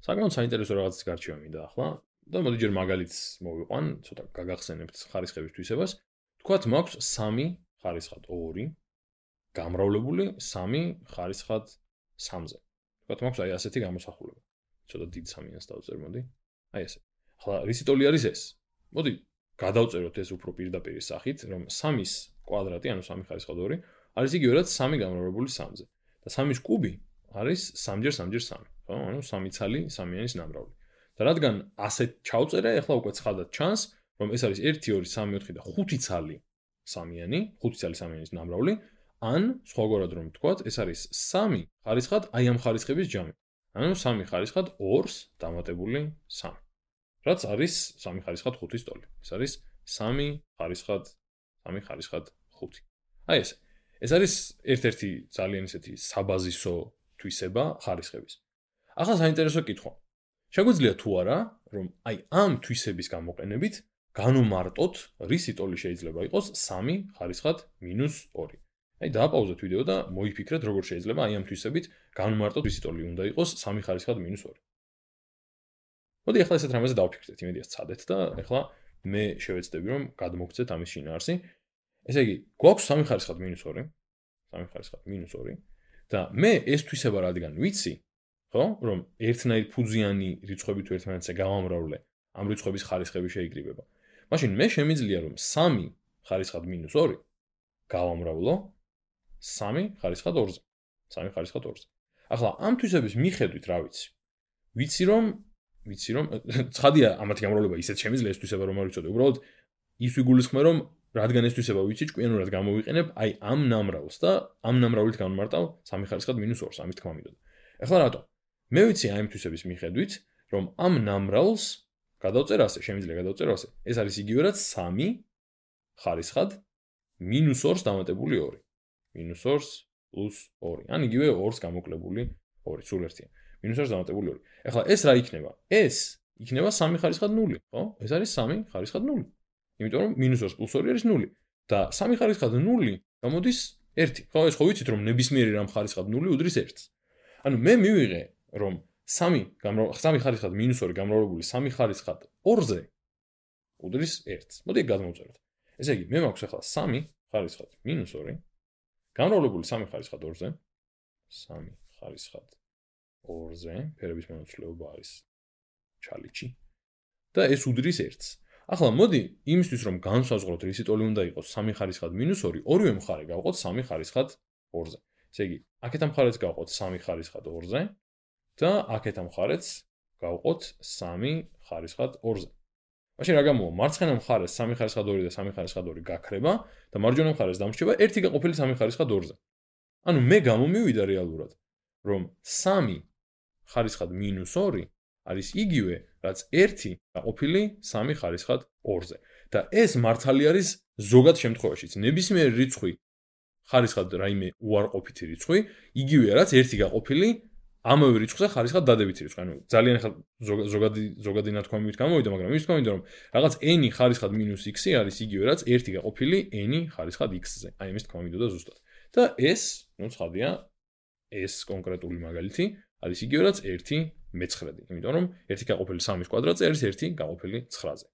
საკმაოდ საინტერესო რაღაცის გარჩევა მინდა ახლა და მოდი ჯერ მაგალითს მოვიყვან, ცოტა გაგახსენებთ ხარისხების თვისებას. Თქვათ მაქვს 3 ხარისხად 2 გამრავლებული 3 ხარისხად 3-ზე. Თქვათ მაქვს აი ასეთი გამოსახულება. ცოტა დიდ სამიანს დავწერ, მოდი. აი ესე. ახლა რისი ტოლი არის ეს? მოდი გადავწეროთ ეს უფრო პირდაპირ სახით, რომ 3-ის კვადრატი, ანუ 3 ხარისხად 2 არის იგივე რაც 3 გამრავლებული 3-ზე. და 3-ის კუბი არის 3x3x3, ხო? ანუ 3 ცალი 3-იანის ნამრავლი. და რადგან ასეთ ჩავწერე, ახლა უკვე ცხადად ჩანს, რომ ეს არის 1 2 3 4 და 5 ცალი 3-იანი, 5 ცალი 3-იანის ნამრავლი, ან სხვაგვარად რომ ვთქვათ, ეს არის 3 ხარისხად აი ამ ხარისხების ჯამი. ანუ 3 ხარისხად 2-ს დამატებული 3. რაც არის 3 ხარისხად 5-ის ტოლი. ეს არის 3 ხარისხად 5. აი ესე. ეს არის ერთ-ერთი ძალიან ისეთი საბაზისო თვისება ხარისხების. ახლა საინტერესო კითხვა. შეგვიძლია თუ არა, რომ აი ამ თვისების გამოყენებით განვმარტოთ, რისი ტოლი შეიძლება იყოს 3 ხარისხად -2. აი დააპაუზეთ ვიდეო და მოიფიქრეთ, როგორ შეიძლება აი ამ თვისებით განვმარტოთ, რისი ტოლი უნდა იყოს 3 ხარისხად -2. მოდი ახლა ესეთ რამეზე დავფიქრდეთ, იმედია სცადეთ და ახლა მე შევეცდები, რომ გადმოგცეთ ამის შინაარსი. ესე იგი, გვაქვს 3 ხარისხად -2, 3 ხარისხად -2 და მე ეს თვისება რადგან ვიცი, ხო, რომ ერთნაირ ფუძიანი რიცხვები თუ ერთმანეთზე გავამრავლე, ამ რიცხვების ხარისხები შეიკრიბება. მაშინ მე შემიძლია რომ 3 ხარისხად -2 გავამრავლო 3 ხარისხად 2-ზე. 3 ხარისხად 2-ზე. ახლა ამ თვისების მიხედვით რა ვიცი? ვიცი რომ ცხადია ამათი გამრავლება ისეთ შემიძლია ეს თვისება რომ არ ვიცოდე. უბრალოდ ის ვიგულისხმე რომ რადგან ეს თვისება ვიცი, ჭკვიანურად გამოვიყენებ აი ამ ნამრავლს და ამ ნამრავლით განვმარტავ 3 ხარისხად -2-ს, ამის თქმა მინდოდა. ახლა რატო? მე ვიცი აი ამ თვისების მიხედვით, რომ ამ ნამრავლს გადავწერ ასე, შემიძლია გადავწერ ასე. ეს არის იგივე რაც 3 ხარისხად -2-ს დამატებული 2. -2 + 2. ან იგივე 2-ს გამოკლებული 2, სულ ერთია. -2-ს დამატებული 2. ახლა ეს რა იქნება? ეს იქნება 3 ხარისხად 0, ხო? ეს არის 3 ხარისხად 0. იმიტომ რომ -2 + 2 არის 0 და 3 ხარისხად 0 გამოდის 1. ხო, ეს ხო ვიცით რომ ნებისმიერი რამ ხარისხად 0 უდრის 1-ს. ანუ მე მივიღე რომ 3 ხარისხად -2 გამრავლებული 3 ხარისხად 2-ზე უდრის 1-ს. მოდი გადმოვწეროთ. ესე იგი, მე მაქვს ახლა 3 ხარისხად -2 გამრავლებული 3 ხარისხად 2-ზე. 3 ხარისხად 2-ზე, ფერების მონაცვლეობა არის ჩალიჩი და ეს უდრის 1-ს. ახლა მოდი იმისთვის რომ განსაზღვროთ რისი ტოლი უნდა იყოს 3 ხარისხად -2, ორივე მხარე გავყოთ 3 ხარისხად 2-ზე. ესე იგი, აქეთ მხარეც გავყოთ 3 ხარისხად 2-ზე და აქეთ მხარეც გავყოთ 3 ხარისხად 2-ზე. მაშინ რა გამოვა? მარცხენა მხარეს 3 ხარისხად 2 და 3 ხარისხად 2 გაქრება და მარჯვენა მხარეს დამრჩება 1 გაყოფილი 3 ხარისხად 2-ზე. ანუ მე გამომივიდა რეალურად, რომ 3 ხარისხად -2 არის იგივე, რაც 1 გაყოფილი 3 ხარისხად 2-ზე. და ეს მართალი არის ზოგად შემთხვევაშიც. ნებისმიერი რიცხვი ხარისხად რაიმე უარყოფითი რიცხვი, იგივეა, რაც 1 გაყოფილი ამავე რიცხვზე ხარისხად დადებითი რიცხვი. ანუ ძალიან ახლა ზოგადი ნათქვამით გამოვიდა, მაგრამ ის თქმა მინდა რომ რაღაც n ხარისხად -x არის იგივე, რაც 1 გაყოფილი n ხარისხად x-ზე. აი ამის თქმა მინდოდა ზუსტად. და ეს, ნუ ცხადია, ეს კონკრეტული მაგალითი არის იგივე, რაც 1/9. იმიტომ რომ 1 გაყოფილი 3-ის კვადრატზე არის 1 გაყოფილი 9-ზე.